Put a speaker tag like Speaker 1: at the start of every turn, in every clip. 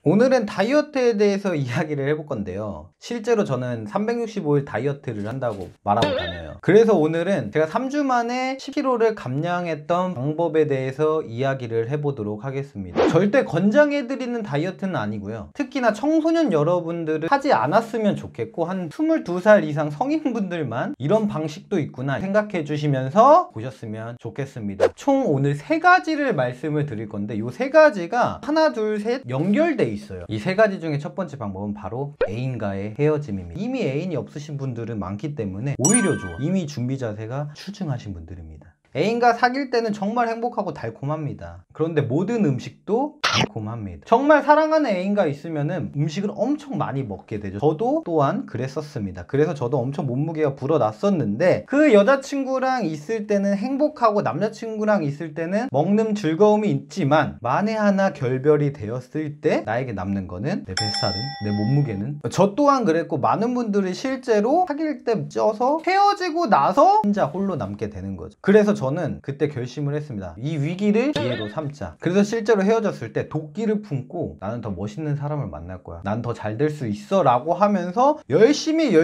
Speaker 1: 오늘은 다이어트에 대해서 이야기를 해볼 건데요. 실제로 저는 365일 다이어트를 한다고 말하고 다녀요. 그래서 오늘은 제가 3주 만에 10kg를 감량했던 방법에 대해서 이야기를 해보도록 하겠습니다. 절대 권장해드리는 다이어트는 아니고요. 특히나 청소년 여러분들은 하지 않았으면 좋겠고, 한 22살 이상 성인분들만 이런 방식도 있구나 생각해 주시면서 보셨으면 좋겠습니다. 총 오늘 3가지를 말씀을 드릴 건데, 이 3가지가 하나, 둘, 셋 연결돼 있어요. 이 3가지 중에 첫 번째 방법은 바로 애인과의 헤어짐입니다. 이미 애인이 없으신 분들은 많기 때문에 오히려 좋아. 이미 준비 자세가 출중하신 분들입니다. 애인과 사귈 때는 정말 행복하고 달콤합니다. 그런데 모든 음식도 달콤합니다. 정말 사랑하는 애인과 있으면은 음식을 엄청 많이 먹게 되죠. 저도 또한 그랬었습니다. 그래서 저도 엄청 몸무게가 불어났었는데, 그 여자친구랑 있을 때는 행복하고 남자친구랑 있을 때는 먹는 즐거움이 있지만, 만에 하나 결별이 되었을 때 나에게 남는 거는 내 뱃살은, 내 몸무게는. 저 또한 그랬고, 많은 분들이 실제로 사귈 때 쪄서 헤어지고 나서 혼자 홀로 남게 되는 거죠. 그래서 저는 그때 결심을 했습니다. 이 위기를 기회로 삼자. 그래서 실제로 헤어졌을 때 도끼를 품고, 나는 더 멋있는 사람을 만날 거야, 난 더 잘 될 수 있어 라고 하면서 열심히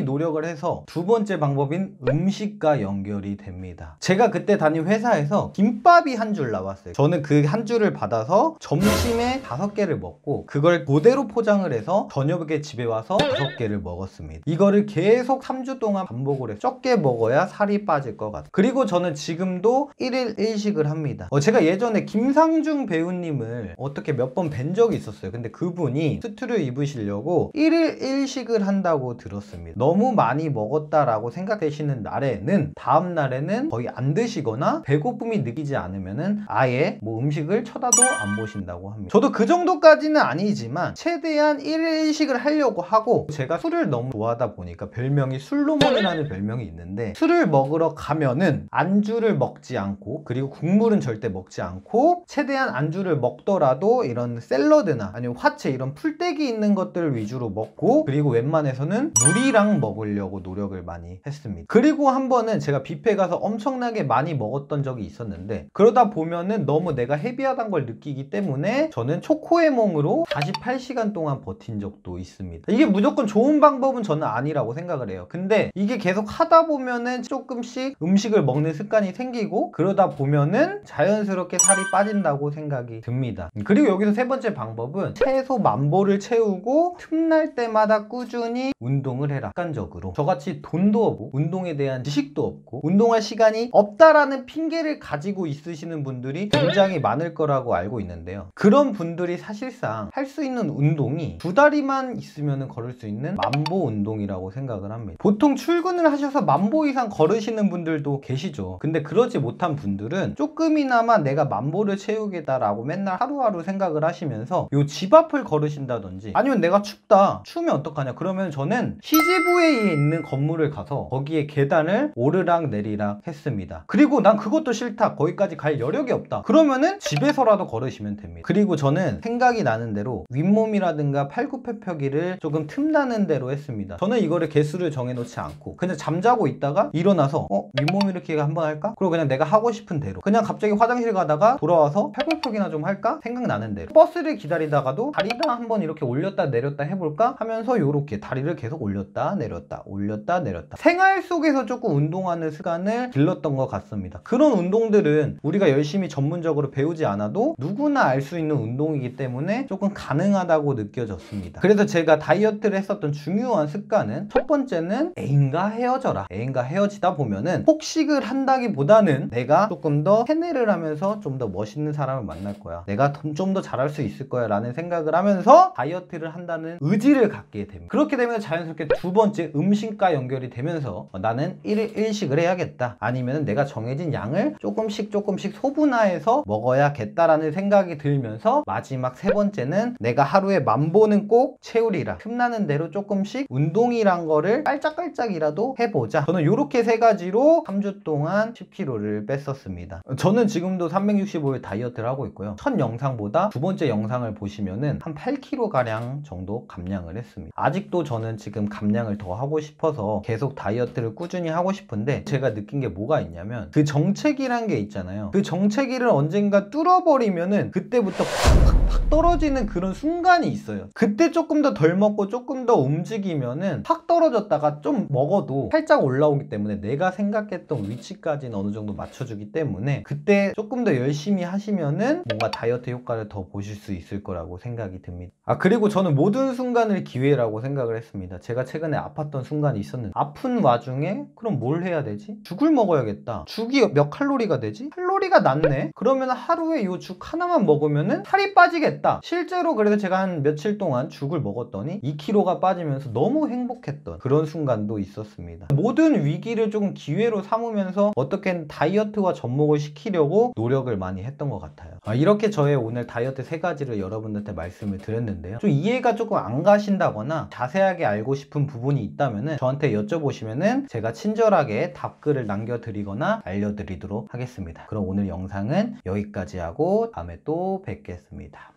Speaker 1: 노력을 해서 두 번째 방법인 음식과 연결이 됩니다. 제가 그때 다닌 회사에서 김밥이 한 줄 나왔어요. 저는 그 한 줄을 받아서 점심에 5개를 먹고, 그걸 그대로 포장을 해서 저녁에 집에 와서 5개를 먹었습니다. 이거를 계속 3주 동안 반복을 해서 적게 먹어야 살이 빠질 것 같아요. 그리고 저는 지금도 1일 1식을 합니다. 제가 예전에 김상중 배우님을 어떻게 몇 번 뵌 적이 있었어요. 근데 그분이 수트를 입으시려고 1일 1식을 한다고 들었습니다. 너무 많이 먹었다라고 생각되시는 날에는, 다음 날에는 거의 안 드시거나 배고픔이 느끼지 않으면은 아예 음식을 쳐다도 안 보신다고 합니다. 저도 그 정도까지는 아니지만 최대한 1일 1식을 하려고 하고, 제가 술을 너무 좋아하다 보니까 별명이 술로몬이라는 별명이 있는데, 술을 먹으러 가면은 안주를 먹지 않고, 그리고 국물은 절대 먹지 않고, 최대한 안주를 먹더라도 이런 샐러드나 아니면 화채, 이런 풀떼기 있는 것들 위주로 먹고, 그리고 웬만해서는 물이랑 먹으려고 노력을 많이 했습니다. 그리고 한 번은 제가 뷔페 가서 엄청나게 많이 먹었던 적이 있었는데, 그러다 보면은 너무 내가 헤비하다는 걸 느끼기 때문에 저는 초코의 몸으로 48시간 동안 버틴 적도 있습니다. 이게 무조건 좋은 방법은 저는 아니라고 생각을 해요. 근데 이게 계속 하다 보면은 조금씩 음식을 먹는 습관이 생기고, 그러다 보면은 자연스럽게 살이 빠진다고 생각이 듭니다. 그리고 여기서 세 번째 방법은 최소 만보를 채우고 틈날 때마다 꾸준히 운동을 해라. 습관적으로. 저같이 돈도 없고 운동에 대한 지식도 없고 운동할 시간이 없다라는 핑계를 가지고 있으시는 분들이 굉장히 많을 거라고 알고 있는데요. 그런 분들이 사실상 할 수 있는 운동이 2다리만 있으면 걸을 수 있는 만보 운동이라고 생각을 합니다. 보통 출근을 하셔서 만보 이상 걸으시는 분들도 계시죠. 근데 그러지 못한 분들은 조금이나마 내가 만보를 채우겠다라고 맨날 하루하루 생각을 하시면서 요 집 앞을 걸으신다든지, 아니면 내가 춥다, 추우면 어떡하냐, 그러면 저는 CGV에 있는 건물을 가서 거기에 계단을 오르락 내리락 했습니다. 그리고 난 그것도 싫다, 거기까지 갈 여력이 없다, 그러면은 집에서라도 걸으시면 됩니다. 그리고 저는 생각이 나는 대로 윗몸이라든가 팔굽혀펴기를 조금 틈나는 대로 했습니다. 저는 이거를 개수를 정해놓지 않고 그냥 잠자고 있다가 일어나서 윗몸 일으키기 한번 할까? 그리고 그냥 내가 하고 싶은 대로, 그냥 갑자기 화장실 가다가 돌아와서 팔굽혀펴기나 좀 할까? 생각나는 대로. 버스를 기다리다가도 다리나 한번 이렇게 올렸다 내렸다 해볼까? 하면서 요렇게 다리를 계속 올렸다 내렸다 올렸다 내렸다, 생활 속에서 조금 운동하는 습관을 길렀던 것 같습니다. 그런 운동들은 우리가 열심히 전문적으로 배우지 않아도 누구나 알 수 있는 운동이기 때문에 조금 가능하다고 느껴졌습니다. 그래서 제가 다이어트를 했었던 중요한 습관은, 첫 번째는 애인과 헤어져라. 애인과 헤어지다 보면은 폭식을 한다기보다는 내가 조금 더 세뇌를 하면서 좀 더 멋있는 사람을 만날 거야, 내가 좀 더 잘할 수 있을 거야 라는 생각을 하면서 다이어트를 한다는 의지를 갖게 됩니다. 그렇게 되면 자연스럽게 두 번째 음식과 연결이 되면서 나는 1일 1식을 해야겠다, 아니면 내가 정해진 양을 조금씩 소분화해서 먹어야겠다라는 생각이 들면서, 마지막 세 번째는 내가 하루에 만보는 꼭 채우리라. 틈나는 대로 조금씩 운동이란 거를 깔짝깔짝이라도 해보자. 저는 이렇게 3가지로 3주 동안 10kg를 뺐었습니다. 저는 지금도 365일 다이어트를 하고 있고요. 첫 영상보다 두 번째 영상을 보시면은 한 8kg가량 정도 감량을 했습니다. 아직도 저는 지금 감량을 더 하고 싶어서 계속 다이어트를 꾸준히 하고 싶은데, 제가 느낀 게 뭐가 있냐면, 그 정체기란 게 있잖아요. 그 정체기를 언젠가 뚫어버리면은 그때부터 팍 팍 떨어지는 그런 순간이 있어요. 그때 조금 더 덜 먹고 조금 더 움직이면은 팍 떨어졌다가 좀 먹어도 살짝 올라오기 때문에 내가 생각했던 위치까지는 어느 정도 맞춰주기 때문에 그때 조금 더 열심히 하시면은 뭔가 다이어트 효과를 더 보실 수 있을 거라고 생각이 듭니다. 그리고 저는 모든 순간을 기회라고 생각을 했습니다. 제가 최근에 아팠던 순간이 있었는데 아픈 와중에 그럼 뭘 해야 되지? 죽을 먹어야겠다. 죽이 몇 칼로리가 되지? 칼로리가 낮네? 그러면 하루에 요 죽 하나만 먹으면은 살이 빠지겠다. 실제로 그래서 제가 한 며칠 동안 죽을 먹었더니 2kg가 빠지면서 너무 행복했던 그런 순간도 있었습니다. 모든 위기를 조금 기회로 삼으면서 어떻게든 다이어트와 접목을 시키려고 노력을 많이 했던 것 같아요. 이렇게 저의 오늘 다이어트 3가지를 여러분들한테 말씀을 드렸는데요. 좀 이해가 조금 안 가신다거나 자세하게 알고 싶은 부분이 있다면은 저한테 여쭤보시면은 제가 친절하게 답글을 남겨드리거나 알려드리도록 하겠습니다. 그럼 오늘 영상은 여기까지 하고 다음에 또 뵙겠습니다.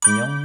Speaker 1: 안녕.